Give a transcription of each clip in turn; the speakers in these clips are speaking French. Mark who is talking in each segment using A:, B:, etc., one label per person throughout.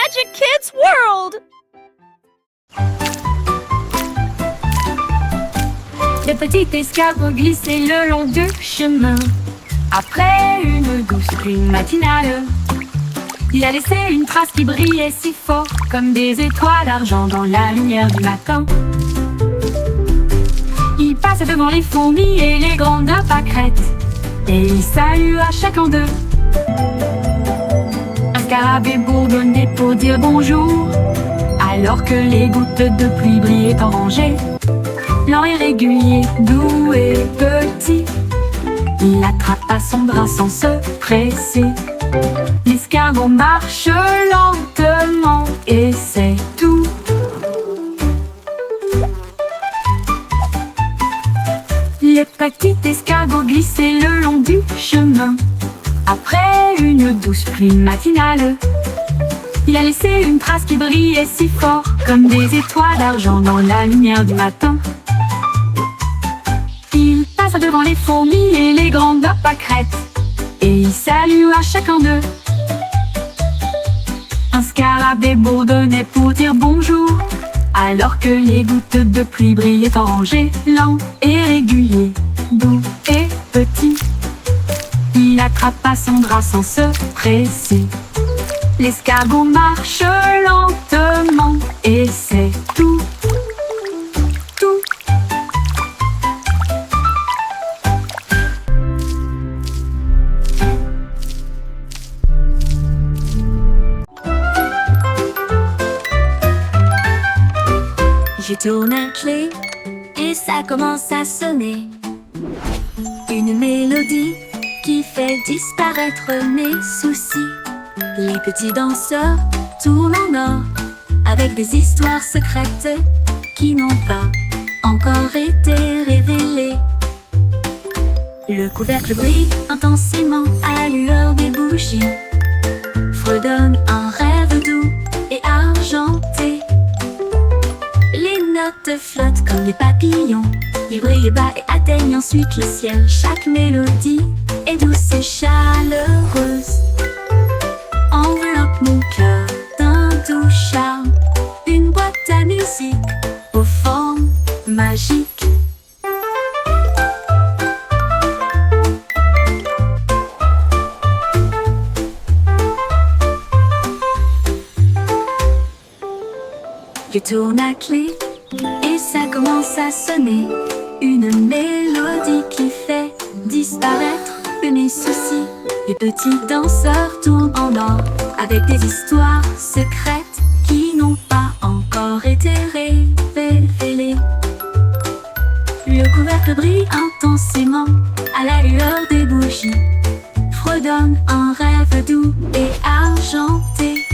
A: Magic Kids World!
B: Le petit escargot glissait le long du chemin. Après une douce pluie matinale, il a laissé une trace qui brillait si fort, comme des étoiles d'argent dans la lumière du matin. Il passe devant les fourmis et les grandes pâquerettes, et il salue à chacun d'eux. Un scarabée bourdonnait pour dire bonjour, alors que les gouttes de pluie brillaient en rangée. Lent et régulier, doux et petit, il attrapa son bras sans se presser. L'escargot marche lentement et c'est tout. Le petit escargot glissait le long du chemin. Après une douce pluie matinale, il a laissé une trace qui brillait si fort, comme des étoiles d'argent dans la lumière du matin. Il passe devant les fourmis et les grandes pâquerettes, et il salue à chacun d'eux. Un scarabée bourdonnait pour dire bonjour, alors que les gouttes de pluie brillaient en rangées. Lent et régulier, doux et petit, il attrapa son bras sans se presser. L'escargot marche lentement et c'est tout.
C: Je tourne un clé et ça commence à sonner. Une mélodie qui fait disparaître mes soucis. Les petits danseurs tournent en or avec des histoires secrètes qui n'ont pas encore été révélées. Le couvercle brille intensément à la lueur des bougies, fredonne un rêve doux et argenté. Les notes flottent comme des papillons, ils brillent bas et atteignent ensuite le ciel. Chaque mélodie est douce et chaleureuse, enveloppe mon cœur d'un doux charme. Une boîte à musique aux formes magiques. Je tourne la clé et ça commence à sonner. Une mélodie qui fait disparaître mes soucis. Les petits danseurs tournent en or avec des histoires secrètes qui n'ont pas encore été révélées. Le couvercle brille intensément à la lueur des bougies, fredonne un rêve doux et argenté.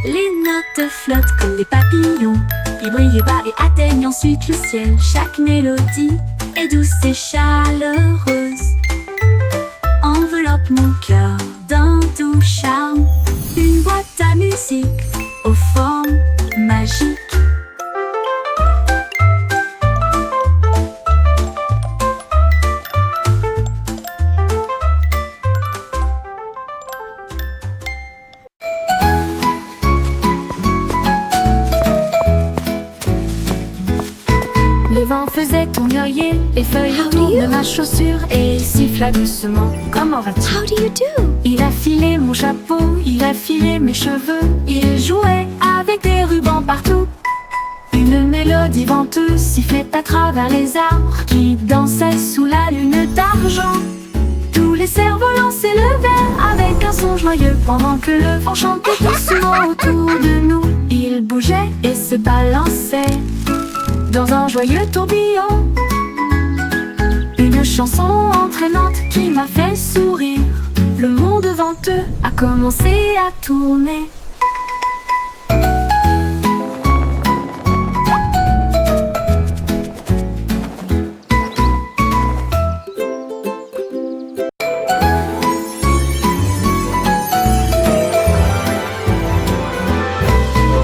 C: Les notes flottent comme des papillons, ils brillent bas et atteignent ensuite le ciel. Chaque mélodie est douce et chaleureuse, enveloppe mon cœur d'un doux charme. Une boîte à musique aux formes magiques.
B: Le vent faisait tournoyer les feuilles autour de ma chaussure et il siffla doucement. Comment vas-tu?
C: How do you do?
B: Il a filé mon chapeau, il a filé mes cheveux, il jouait avec des rubans partout. Une mélodie venteuse sifflait à travers les arbres qui dansaient sous la lune d'argent. Tous les cerfs-volants s'élevaient avec un son joyeux pendant que le vent chantait doucement autour de nous. Il bougeait et se balançait dans un joyeux tourbillon. Une chanson entraînante qui m'a fait sourire. Le monde venteux a commencé à tourner.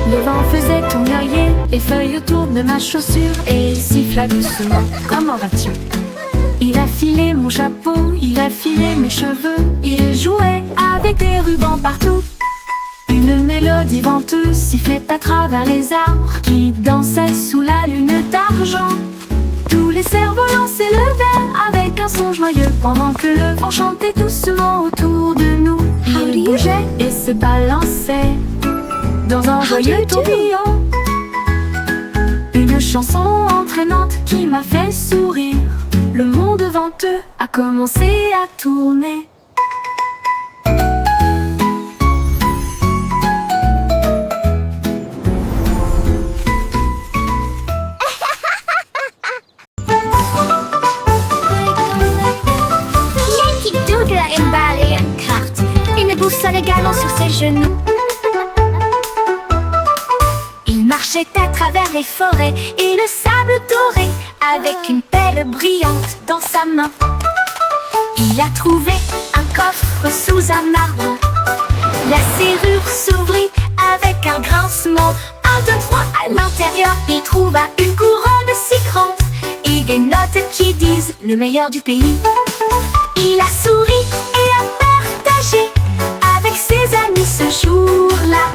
B: Le vent faisait tournoyer les feuilles autour de ma chaussure et il siffla doucement. Comment vas-tu? Il a filé mon chapeau, il a filé mes cheveux, il jouait avec des rubans partout. Une mélodie mélodie venteuse sifflait à travers les arbres qui dansaient sous la lune d'argent. Tous les cerfs-volants s'élevaient avec un son joyeux pendant que le vent chantait doucement autour de nous. Ils bougeaient et se balançaient dans un joyeux tourbillon. Une chanson entraînante qui m'a fait sourire. Le monde venteux a commencé à tourner.
C: Yankee Doodle a une balle et une carte, une boussole et galon sur ses genoux. Il marchait à travers les forêts et le sable doré avec une pelle brillante dans sa main. Il a trouvé un coffre sous un arbre. La serrure s'ouvrit avec un grincement. 1, 2, 3, à l'intérieur, il trouva une couronne si grande et des notes qui disent le meilleur du pays. Il a souri et a partagé avec ses amis ce jour-là.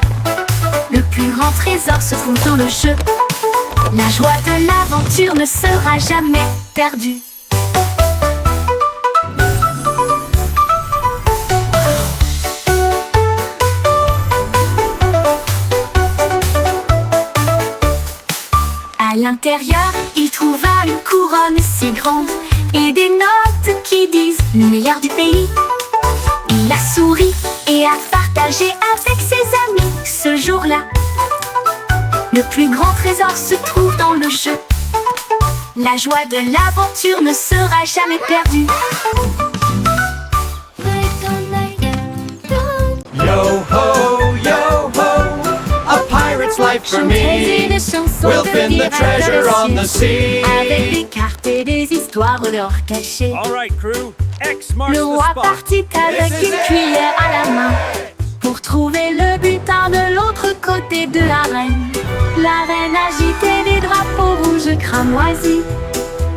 C: Le plus grand trésor se trouve dans le jeu. La joie de l'aventure ne sera jamais perdue. À l'intérieur, il trouva une couronne si grande et des notes qui disent le meilleur du pays. Il a souri et a partagé avec ses amis ce jour-là. Le plus grand trésor se trouve dans le jeu. La joie de l'aventure ne sera jamais perdue.
A: Yo ho, a pirate's life for me. We'll find the treasure on the sea.
B: Avec des cartes et des histoires d'or cachées.
D: All right, crew. X marks
B: Le
D: the
B: roi
D: spot.
B: partit avec une cuillère à la main pour trouver le butin de l'autre côté de la reine. La reine agitait des drapeaux rouges cramoisis.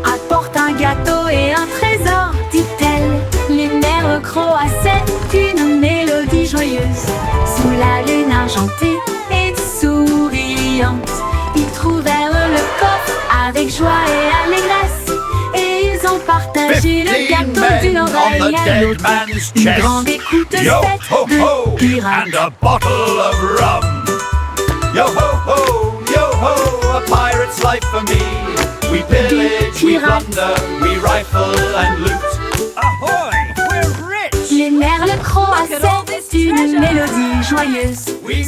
B: Apporte un gâteau et un trésor, dit-elle. Les mères croassaient une mélodie joyeuse. Sous la lune argentée et souriante, ils trouvèrent le coffre avec joie et allégresse. Et ils ont partagé le
A: 15
B: gâteau d'une
A: men on
B: oreille
A: the
B: à
A: dead
B: l'autre.
A: man's
B: Une
A: chest.
B: grande écoute
A: Yo
B: faite
A: ho
B: de
A: ho,
B: pirates.
A: and a bottle of rum. Yo ho, a pirate's life for me. We pillage, we plunder, we rifle and loot.
D: Ahoy! We're rich!
B: Les merles croassaient une mélodie joyeuse.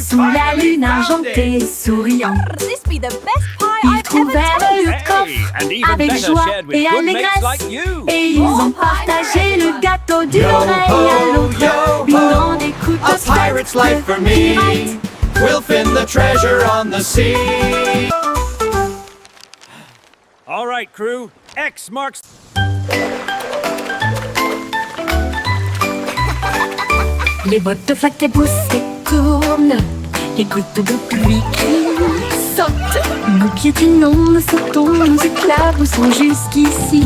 B: Sous la lune argentée souriante,
E: This be the best pie
B: ils
E: I've ever
B: trouvèrent
E: tasted.
B: le
D: Hey,
B: coffre
D: and even
B: avec
D: better
B: joie
D: shared with
B: et
D: good mates
B: allégresse.
D: like you.
B: Et ils ont partagé le gâteau d'une
A: Yo
B: oreille à
A: ho,
B: l'autre.
A: yo
B: Une
A: ho,
B: grande écoute
A: a pirate's life for me.
B: pirates.
A: We'll find the treasure on the sea.
D: All right, crew. X marks.
B: Les bottes flattées poussent et tournent. Les gouttes de pluie qui sautent. Nous piétinons, nous sautons, nous éclaboussons jusqu'ici.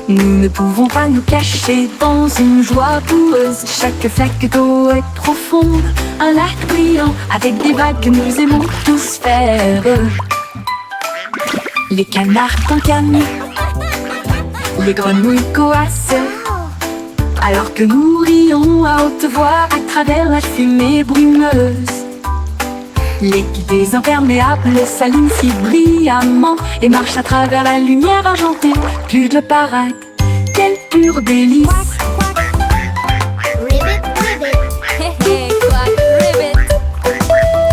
B: Nous ne pouvons pas nous cacher dans une joie boueuse. Chaque flaque d'eau est profonde, un lac brillant avec des vagues que nous aimons tous faire. Les canards cancanent, les grenouilles coassent, alors que nous rions à haute voix à travers la fumée brumeuse. Les guidés imperméables s'allument si brillamment et marchent à travers la lumière argentée. Plus de parade, quel pur délice.
C: Ribbit, ribbit.
E: Hey, hey, quack, ribbit.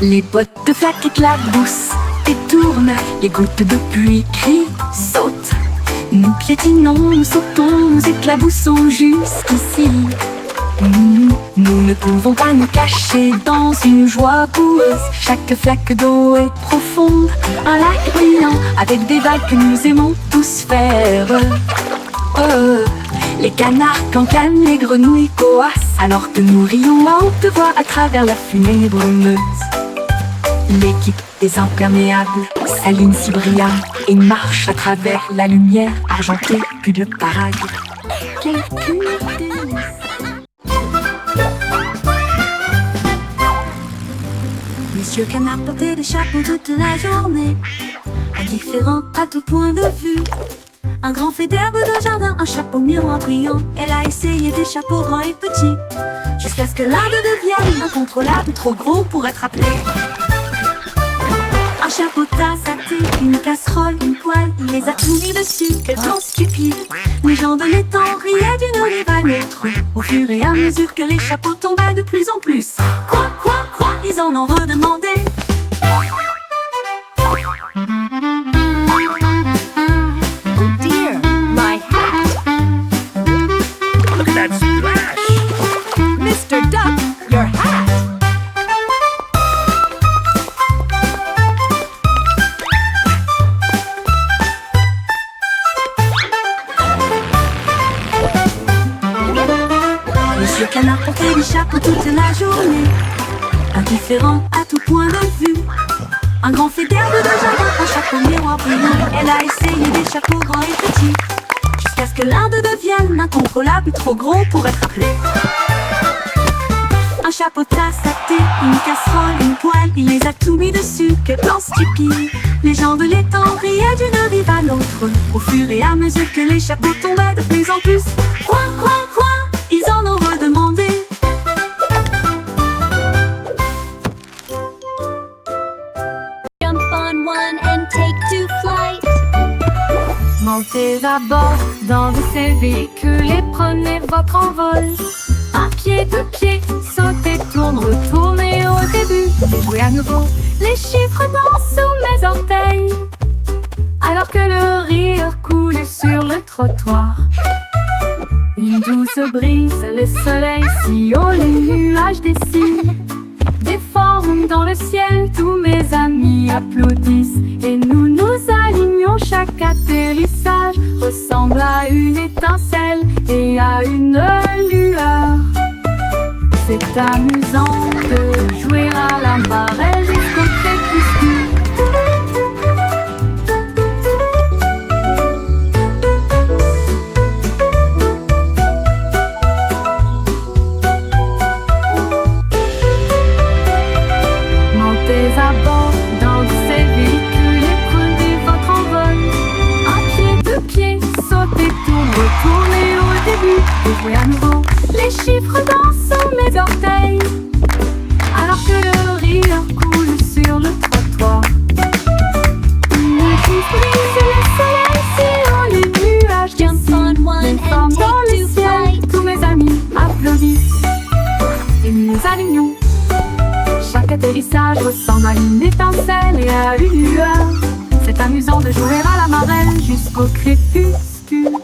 B: Les bottes de flaques éclaboussent et tournent, les gouttes de pluie crient, sautent. Nous piétinons, nous sautons, nous éclaboussons jusqu'ici. Nous ne pouvons pas nous cacher dans une joie boueuse. Chaque flaque d'eau est profonde, un lac brillant avec des vagues que nous aimons tous faire. Les canards cancanent, les grenouilles coassent, alors que nous rions à haute voix à travers la fumée brumeuse. L'équipe des imperméables s'allume si brillant et marche à travers la lumière argentée, plus de parade. Quel pur délice! Monsieur Canard portait des chapeaux toute la journée, indifférent à tout point de vue. Un grand fait d'herbe de jardin, un chapeau miroir brillant. Elle a essayé des chapeaux grands et petits, jusqu'à ce que l'un d'eux devienne incontrôlable, trop gros pour être appelé. Un chapeau tasse à thé, une casserole, une poêle, il les a tout mis dessus, quel temps stupide. Les gens de l'étang riaient d'une rive à l'autre, au fur et à mesure que les chapeaux tombaient de plus en plus. Quoi, ils en ont redemandé.
E: Oh dear, my hat.
D: Look at that splash!
E: Mr. Duck, your hat.
B: Monsieur Canard portait des chapeaux toute la journée, indifférent à tout point de vue. Un grand fait d'herbe de jardin, un chapeau miroir brillant. Elle a essayé des chapeaux grands et petits, jusqu'à ce que l'un d'eux devienne incontrôlable, trop gros pour être appelé. Un chapeau tasse à thé, une casserole, une poêle, il les a tout mis dessus, quel plan stupide. Les gens de l'étang riaient d'une rive à l'autre, au fur et à mesure que les chapeaux tombaient de plus en plus. Quoi, ils en ont redemandé.
C: Jump on one and take to flight.
B: Montez à bord dans de ces véhicules et prenez votre envol. Un pied, deux pieds, sautez, tourne, retournez au début. Et jouez à nouveau, les chiffres dansent sous mes orteils, alors que le rire coule sur le trottoir. Une douce brise, le soleil si haut, les nuages dessinent des formes dans le ciel. Tous mes amis applaudissent et nous nous alignons. Chaque atterrissage ressemble à une étincelle et à une lueur. C'est amusant de jouer à la marelle jusqu'au crépuscule. Montez à bord dans ces véhicules et prenez votre envol. Un pied, deux pieds, sautez, tourne, retournez au début. Et jouez à nouveau, les chiffres dansent sous mes orteils, alors que le rire coule sur le trottoir. Une douce brise, le soleil si haut, les nuages
C: Jump on one
B: des
C: and
B: formes dans
C: take
B: le
C: to
B: ciel.
C: flight.
B: Tous mes amis applaudissent et nous nous alignons. Chaque atterrissage ressemble à une étincelle et à une lueur. C'est amusant de jouer à la marelle jusqu'au crépuscule.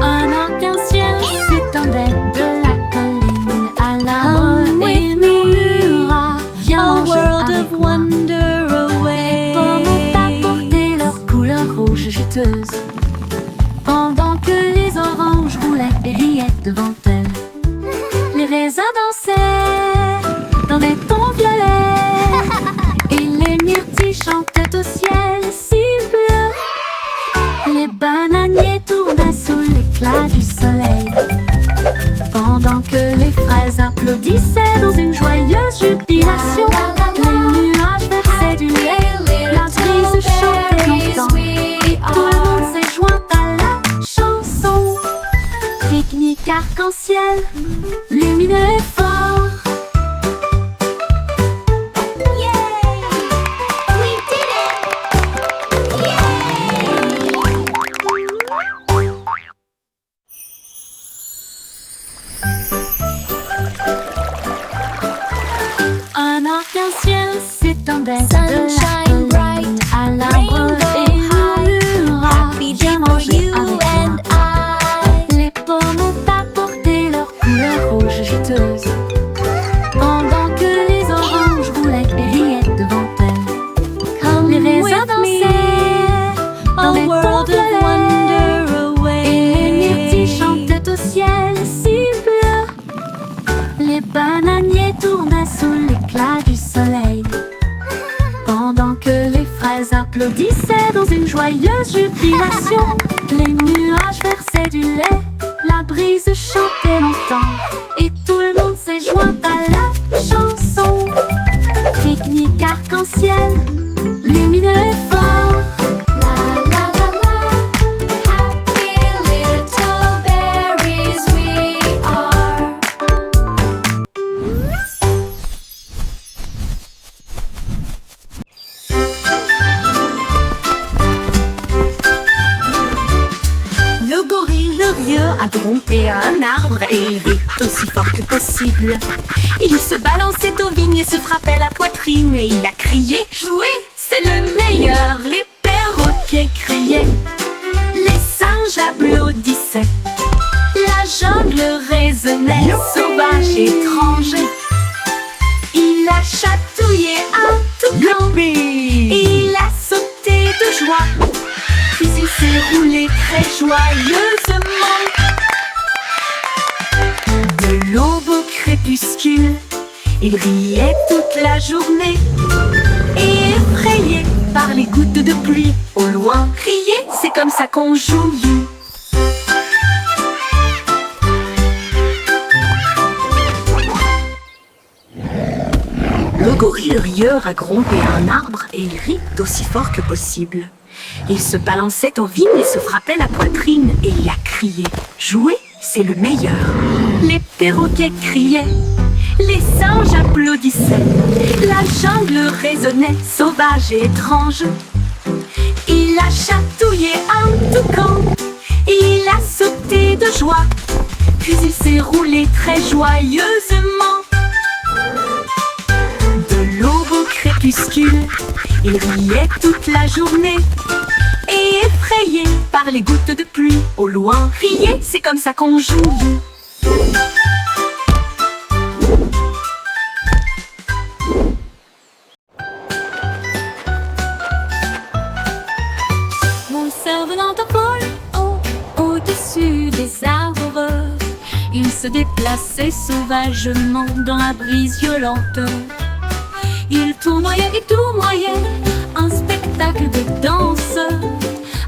B: Un arc-en-ciel s'étendait de la colline à l'arbre et murmura. Viens
C: A
B: manger
C: world
B: avec
C: of
B: moi.
C: wonder away.
B: Pommes ont apporté leur couleur rouge juteuse, pendant que les oranges roulaient et riaient devant elles. Les raisins dansaient dans des tons violets et les myrtilles chantaient au ciel si bleu. Les bananiers tournaient sous l'éclat du soleil, pendant que les fraises applaudissaient dans une joyeuse jubilation. Les nuages versaient du lait, la brise chantait longtemps, et tout le monde s'est joint à la chanson. Pique-nique arc-en-ciel, lumineux et fort.
C: Yay! We did it!
B: Un arc-en-ciel s'étendait de
C: Sunshine
B: la
C: bright,
B: colline à l'arbre et murmura.
C: Happy day
B: Viens
C: for
B: manger
C: you
B: avec
C: and
B: moi.
C: I.
B: Les pommes ont apporté leur couleur rouge juteuse,
C: pendant que les oranges roulaient et riaient devant elle. Comme les raisins dansaient dans les world of wonder away. Et les myrtilles chantaient au ciel si bleu. Les bananiers tournaient sous l'éclat du soleil, pendant que les fraises applaudissaient dans une joyeuse jubilation. Les nuages versaient du lait, la brise chantait longtemps, et tout le monde s'est joint à la chanson. Pique-nique arc-en-ciel, lumineux et fort. La la la la, happy little berries we are.
B: Le gorille rieux a grimpé à un arbre et il rit aussi fort que possible. Il se balançait aux vignes et se frappait la poitrine et il a crié « Jouer, c'est le meilleur !» Les perroquets criaient, les singes applaudissaient, la jungle résonnait, sauvage et étrange. Il a chatouillé un toucan, il a sauté de joie, puis il s'est roulé très joyeusement. De l'aube au crépuscule, il riait toute la journée, et effrayé par les gouttes de pluie au loin, riait, c'est comme ça qu'on joue. Le gorille rieur a grimpé à un arbre et il rit d'aussi fort que possible. Il se balançait aux vignes et se frappait la poitrine et il a crié « Jouer, c'est le meilleur !» Les perroquets criaient, les singes applaudissaient, la jungle résonnait, sauvage et étrange. Il a chatouillé un toucan, il a sauté de joie, puis il s'est roulé très joyeusement. De l'aube au crépuscule, il riait toute la journée, et effrayé par les gouttes de pluie au loin, riait, c'est comme ça qu'on joue. Mon cerf-volant en vol au-dessus des arbres, il se déplaçait sauvagement dans la brise violente. Il tournoyait et tournoyait, un spectacle de danse,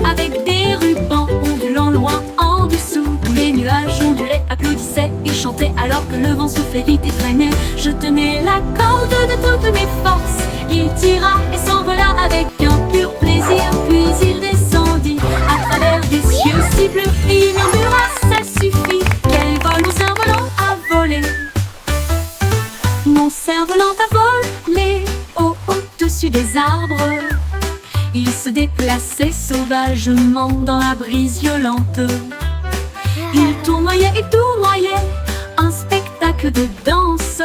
B: avec des rubans ondulant loin en dessous. Tous les nuages ondulaient, applaudissaient et chantaient alors que le vent soufflait vite et traînait. Je tenais la corde de toutes mes forces, il tira et s'envola avec un pur plaisir. Puis il descendit à travers des cieux si bleus et il murmura « Ça suffit, quel vol mon cerf-volant a volé !» Mon cerf-volant a volé au-dessus des arbres. Il se déplaçait sauvagement dans la brise violente. Il tournoyait et tournoyait, un spectacle de danse,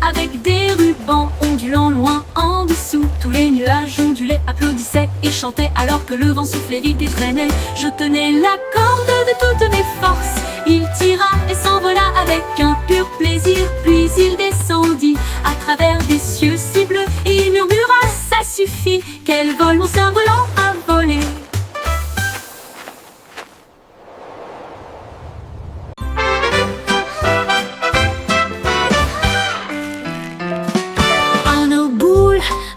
B: avec des rubans ondulant loin en dessous. Tous les nuages ondulaient, applaudissaient et chantaient alors que le vent soufflait vite et traînait. Je tenais la corde de toutes mes forces, il tira et s'envola avec un pur plaisir. Puis il descendit à travers des cieux si bleus et il murmura « Ça suffit, quel vol mon cerf-volant a volé !»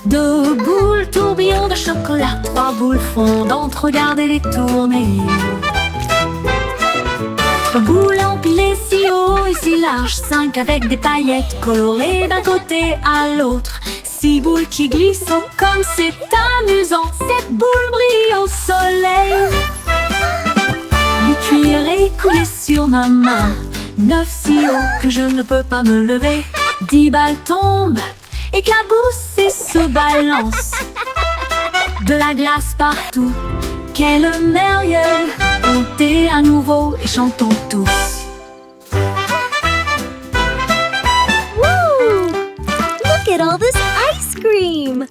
B: Deux boules, tourbillon de chocolat, trois boules fondantes, regardez les tourner. Trois boules empilées si haut et si large, cinq avec des paillettes colorées d'un côté à l'autre. Six boules qui glissent, oh, comme c'est amusant, sept boules brillent au soleil. Du cuir écoulé sur ma main, neuf si haut que je ne peux pas me lever. 10 balles tombent, éclaboussent et se balancent. De la glace partout, quelle merveille! Montez à nouveau et chantons tous.
C: Woo! Look at all this ice cream!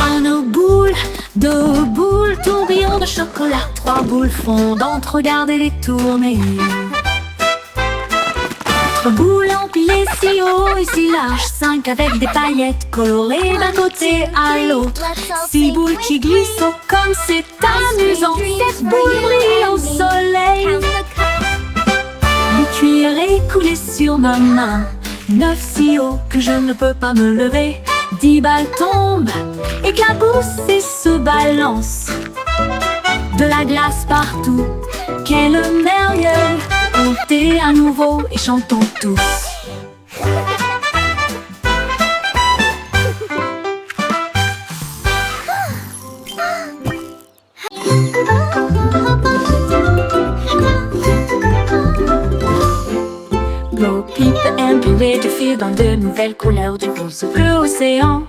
B: Un aux boules, deux boules, tourbillon de chocolat, 3 boules fondantes, regardez les tourner. 4 boules empilées si haut et si large, 5 avec des paillettes colorées d'un côté à l'autre. 6 boules qui glissent, oh comme c'est amusant. 7 boules brillent au soleil. Du cuir écoulé sur ma main. 9 si haut que je ne peux pas me lever. 10 balles tombent, éclaboussent et se balancent. De la glace partout, quel merveilleux. Comptez à nouveau et chantons tous. Bo Peep impurée de fil dans de nouvelles couleurs du rose bleu océan.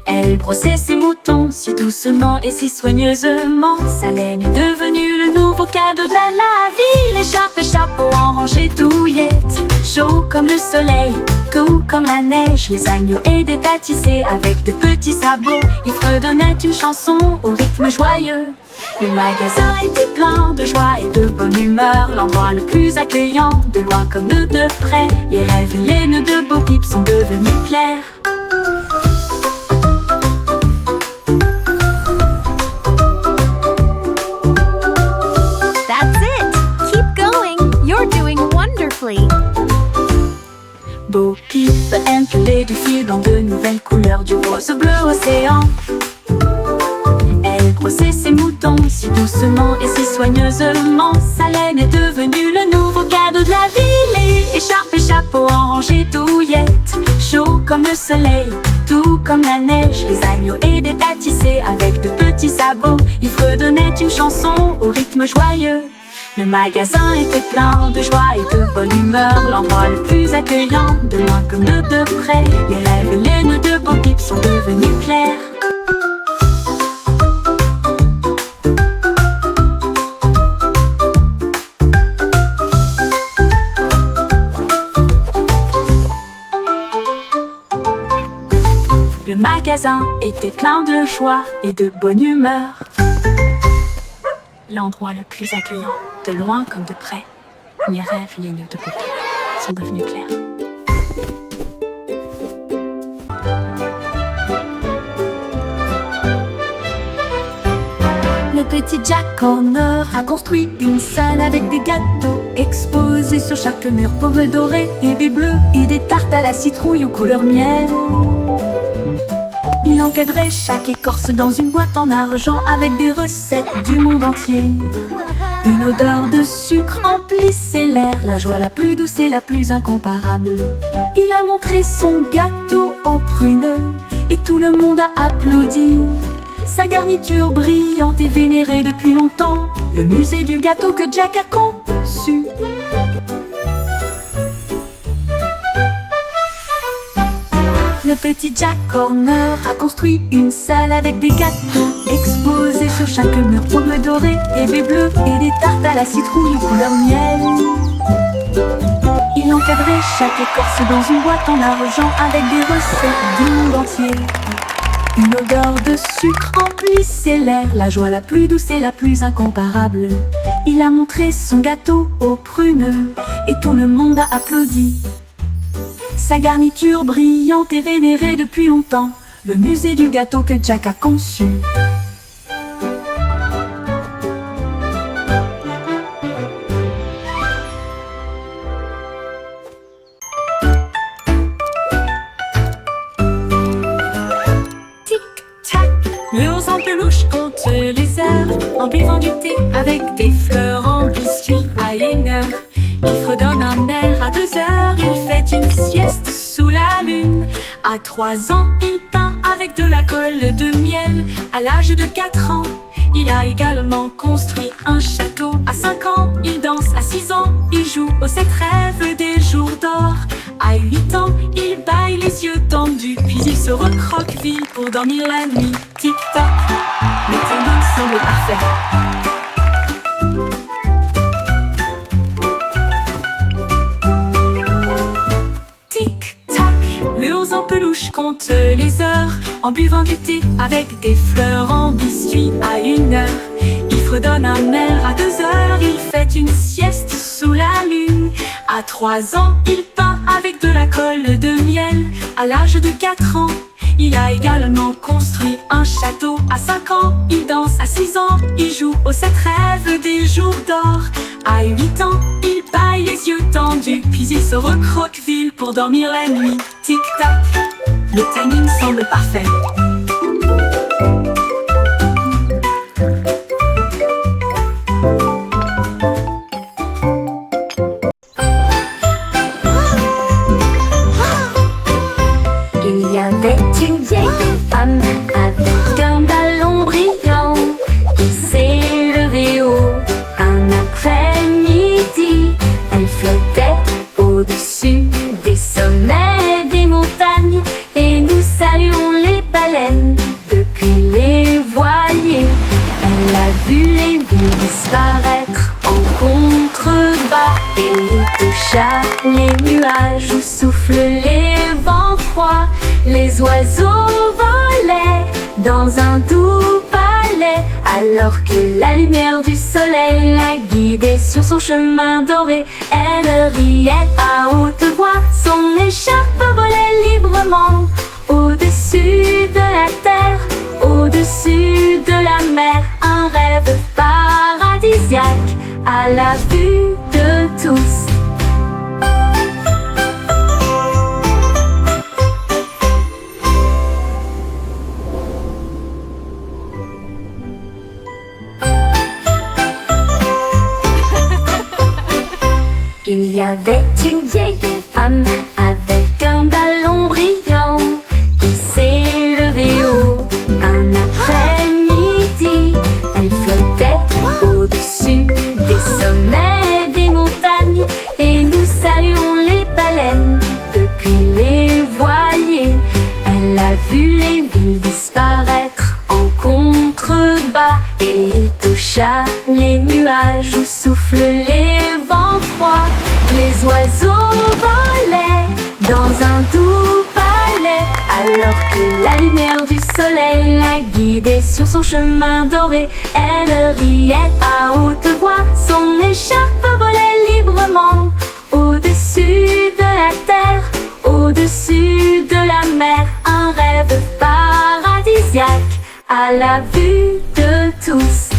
B: Elle brossait ses moutons si doucement et si soigneusement. Sa laine est devenue le nouveau cadeau de la vie. L'écharpe et chapeau en rangée douillette, chaud comme le soleil, doux comme la neige. Les agneaux et des tissés avec de petits sabots. Ils fredonnaient une chanson au rythme joyeux. Le magasin était plein de joie et de bonne humeur. L'endroit le plus accueillant, de loin comme de près. Les rêves et les nœuds de Bo Peep sont devenus clairs.
E: That's it! Keep going! You're doing wonderfully!
B: Bo Peep impulé du fil dans de nouvelles couleurs du rose bleu océan. Elle brossait ses moutons si doucement et si soigneusement. Sa laine est devenue le nouveau cadeau de la vie. Écharpe et chapeau en rangée douillette, chaud comme le soleil, doux comme la neige. Les agneaux et des tissés avec de petits sabots. Ils fredonnaient une chanson au rythme joyeux. Le magasin était plein de joie et de bonne humeur. L'endroit le plus accueillant, de loin comme de près. Les rêves et les nœuds de Bo Peep sont devenus clairs. Le magasin était plein de joie et de bonne humeur. L'endroit le plus accueillant, de loin comme de près. Les rêves et les nœuds de Bo Peep sont devenus clairs. Le petit Jack Horner a construit une salle avec des gâteaux exposés sur chaque mur. Pommes dorées et baies bleues et des tartes à la citrouille aux couleurs miel. Il encadrait chaque écorce dans une boîte en argent avec des recettes du monde entier. Une odeur de sucre emplissait l'air, la joie la plus douce et la plus incomparable. Il a montré son gâteau aux prunes et tout le monde a applaudi. Sa garniture brillante et vénérée depuis longtemps, le musée du gâteau que Jack a conçu. Le petit Jack Horner a construit une salle avec des gâteaux exposés sur chaque mur. Pommes dorées et baies bleues et des tartes à la citrouille couleur miel. Il encadrait chaque écorce dans une boîte en argent avec des recettes du monde entier. Une odeur de sucre emplissait l'air, la joie la plus douce et la plus incomparable. Il a montré son gâteau aux prunes et tout le monde a applaudi. Sa garniture brillante et vénérée depuis longtemps, le musée du gâteau que Jack a conçu. Tic-tac, l'ours en peluche compte les heures, en buvant du thé avec des fleurs en biscuit à 1 heure. Il fredonne un air à 2 heures, il fait une sieste sous la lune. À 3 ans, il peint avec de la colle de miel. À l'âge de 4 ans, il a également construit un château. À 5 ans, il danse. À 6 ans, il joue aux 7 rêves des jours d'or. À 8 ans, il baille les yeux tendus, puis il se recroqueville pour dormir la nuit. Tic-tac, le timing semble parfait. L'ours en peluche compte les heures, en buvant du thé avec des fleurs en biscuit à 1 heure. Il fredonne amer. À 2 heures, il fait une sieste sous la lune. À 3 ans, il peint avec de la colle de miel. À l'âge de 4 ans, il a également construit un château. À 5 ans, il danse. À 6 ans, il joue aux 7 rêves des jours d'or. À 8 ans, il baille les yeux tendus, puis il se recroqueville pour dormir la nuit. Tic-tac, le timing semble parfait.
C: Il y avait une vieille femme avec un ballon brillant qui s'est levée haut un après-midi. Elle flottait au-dessus des sommets des montagnes et nous saluons les baleines depuis les voiliers. Elle a vu les villes disparaître en contrebas et toucha les nuages où soufflent les vents froids. Les oiseaux volaient dans un doux palais alors que la lumière du soleil la guidait sur son chemin doré. Elle riait à haute voix, son écharpe volait librement au-dessus de la terre, au-dessus de la mer. Un rêve paradisiaque à la vue de tous. Il y avait une vieille femme avec un ballon brillant qui s'est levée haut un après-midi. Elle flottait au-dessus des sommets des montagnes et nous saluons les baleines depuis les voiliers. Elle a vu les villes disparaître en contrebas et toucha les nuages où soufflent les vents froids. Les oiseaux volaient dans un doux palais alors que la lumière du soleil la guidait sur son chemin doré. Elle riait à haute voix, son écharpe volait librement au-dessus de la terre, au-dessus de la mer. Un rêve paradisiaque à la vue de tous.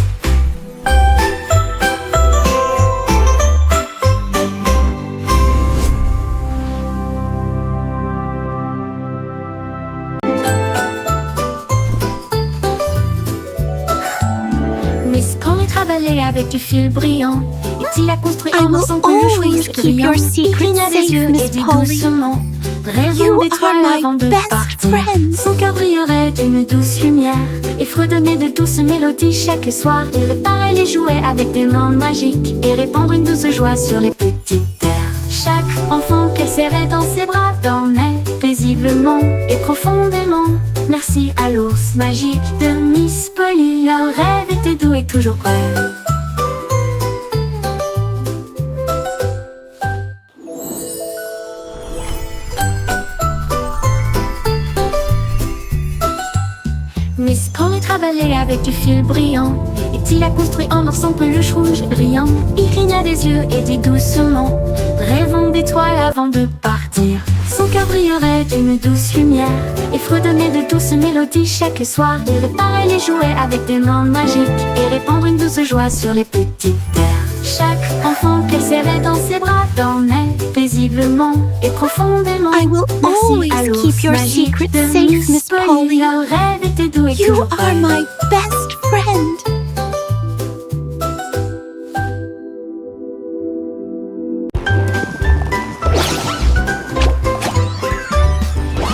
C: Miss Polly travaillait avec du fil brillant et il a construit
E: I
C: un
E: will
C: ensemble
E: always
C: rouge
E: keep
C: brillant.
E: your secret
C: Il cligna des
E: safe,
C: yeux
E: Miss
C: et dit
E: Polly.
C: doucement: rêvons
E: You
C: d'étoiles
E: are my
C: avant de
E: best
C: partir.
E: friend.
C: Son cœur brillerait d'une douce lumière et fredonnait de douces mélodies chaque soir. Il réparait les jouets avec des mains magiques et répandre une douce joie sur les petites terres. Chaque enfant qu'elle serrait dans ses bras dormait paisiblement et profondément. Merci à l'ours magique de Miss Polly. Leur rêve était doux et toujours prêt. Miss Polly travaillait avec du fil brillant et il a construit en or son peluche rouge brillant. Il cligna des yeux et dit doucement: rêvons d'étoiles avant de partir. Son cœur brillerait d'une douce lumière et fredonnait de douces mélodies chaque soir. Il réparait les jouets avec des mains magiques et répandre une douce joie sur les petites terres. Chaque enfant qu'elle serrait dans ses bras dormait paisiblement et profondément.
E: I will always
C: Merci à l'ours
E: keep your
C: magique
E: secret
C: de
E: safe, Miss Polly.
C: Leur rêve était doux et
E: You
C: toujours
E: are
C: prêt.
E: my best friend.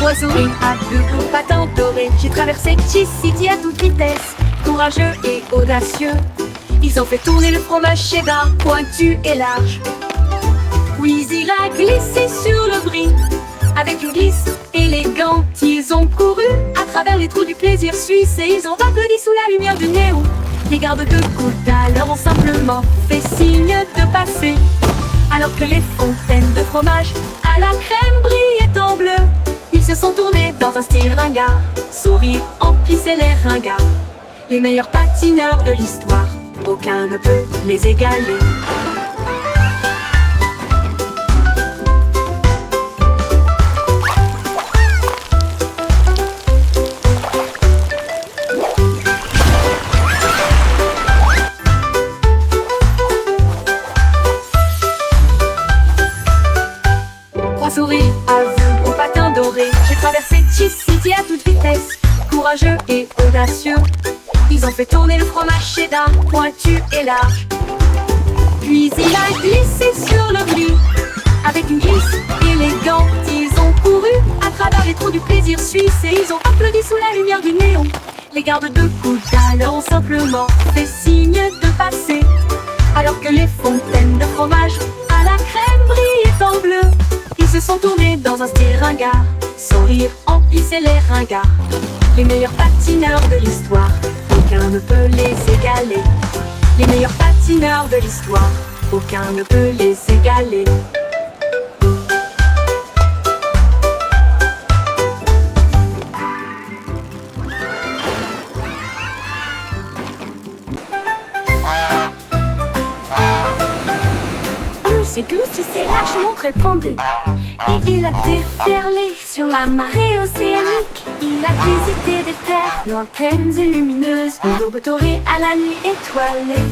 F: Oiseau et à deux gros patins dorés, j'ai traversé City à toute vitesse. Courageux et audacieux, ils ont fait tourner le fromage cheddar pointu et large. Oui, il a glissé sur le brie. Avec une glisse élégante, ils ont couru à travers les trous du plaisir suisse et ils ont applaudi sous la lumière du néon. Les gardes de côte alors ont simplement fait signe de passer, alors que les fontaines de fromage à la crème brillaient en bleu. Ils se sont tournés dans un style ringard, sourire emplissait les ringards, les meilleurs patineurs de l'histoire. aucun ne peut les égaler. Trois souris aveugles au patin doré, j'ai traversé Cheese City à toute vitesse. Courageux et audacieux, ils ont fait tourner le fromage cheddar pointu et large. Puis il a glissé sur le gris. Avec une glisse élégante, ils ont couru à travers les trous du plaisir suisse et ils ont applaudi sous la lumière du néon. Les gardes de coude alors ont simplement fait signe de passer, alors que les fontaines de fromage à la crème brillaient en bleu. Ils se sont tournés dans un style ringard, sans rire emplissaient les ringards. Les meilleurs patineurs de l'histoire, aucun ne peut les égaler. Les meilleurs patineurs de l'histoire, aucun ne peut les égaler. C'est Goose, s'est lâchement répandu et il a déferlé sur la marée océanique. Il a visité des terres lointaines et lumineuses, lobotoré à la nuit étoilée.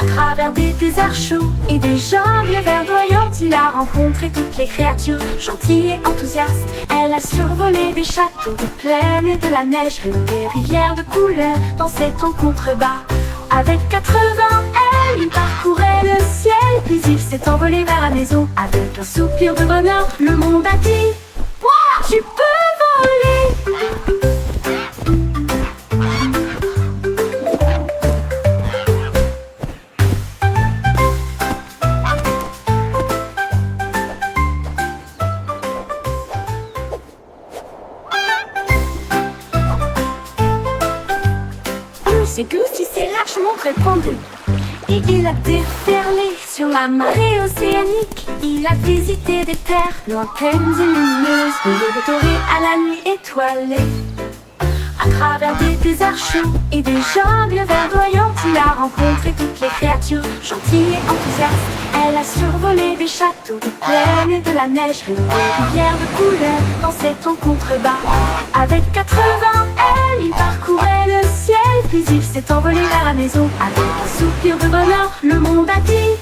F: À travers des déserts chauds et des jungles verdoyantes, il a rencontré toutes les créatures gentilles et enthousiastes. Elle a survolé des châteaux de plaine et de la neige, des rivières de couleurs dans cette rencontre bas. Avec 80 ailes, il parcourait le ciel, puis il s'est envolé vers la maison. Avec un soupir de bonheur, le monde a dit: Ouah, tu peux voler! C'est Goose, il s'est lâchement répandu et il a déferlé sur la marée océanique. Il a visité des terres lointaines et lumineuses, lobotoré à la nuit étoilée. À travers des déserts chauds et des jungles verdoyantes, il a rencontré toutes les créatures gentilles et enthousiastes. Elle a survolé des châteaux de plaine et de la neige, des rivières de couleurs dans cette rencontre bas. Avec 80 ailes, il parcourait le ciel, puis il s'est envolé vers la maison. Avec un soupir de bonheur, le monde a dit: